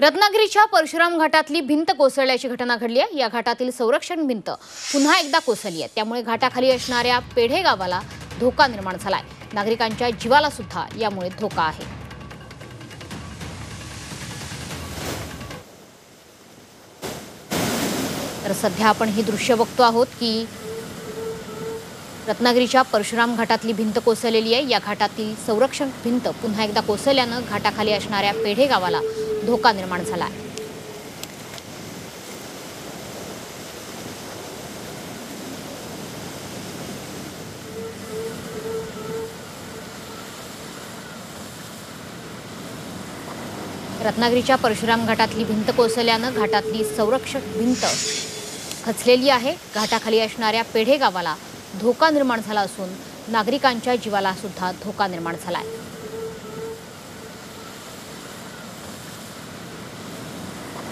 रत्नागिरीच्या परशुराम घाटातली भिंत कोसळल्याची घटना घडली आहे। या घाटातील संरक्षण भिंत पुन्हा एकदा कोसळली आहे। त्यामुळे घाटाखाली असणाऱ्या पेढे गावाला धोका निर्माण झालाय। नागरिकांच्या जीवाला सुद्धा यामुळे धोका आहे। तर सध्या आपण ही दृश्य बघतो आहोत की रत्नागिरीच्या परशुराम घाटातली भिंत कोसळलेली आहे। या घाटातील संरक्षण भिंत पुन्हा एकदा कोसळल्याने घाटाखाली असणाऱ्या पेढे गावाला धोका निर्माण झाला आहे। रत्नागिरीच्या परशुराम घाटातली भिंत कोसळल्याने घाटातली संरक्षक भिंत खचलेली आहे। घाटाखाली असणाऱ्या पेढे गावाला धोका निर्माण झाला असून नागरिकांच्या जीवाला सुद्धा धोका निर्माण झाला आहे।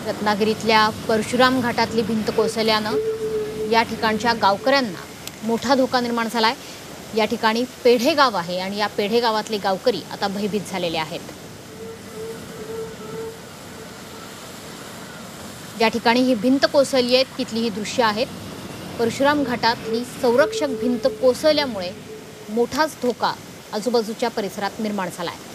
रत्नागिरीतल्या परशुराम घाटातली भिंत कोसळल्याने या ठिकाणच्या गावकऱ्यांना मोठा धोका निर्माण झाला आहे। या ठिकाणी पेढे गाव आहे आणि या पेढे गावातले गावकरी आता भयभीत झालेले आहेत। ज्या ठिकाणी ही भिंत कोसळली आहे तिथली ही दृश्य आहेत। परशुराम घाटातली संरक्षक भिंत कोसळल्यामुळे मोठाच धोका आजूबाजूच्या परिसरात निर्माण झाला आहे।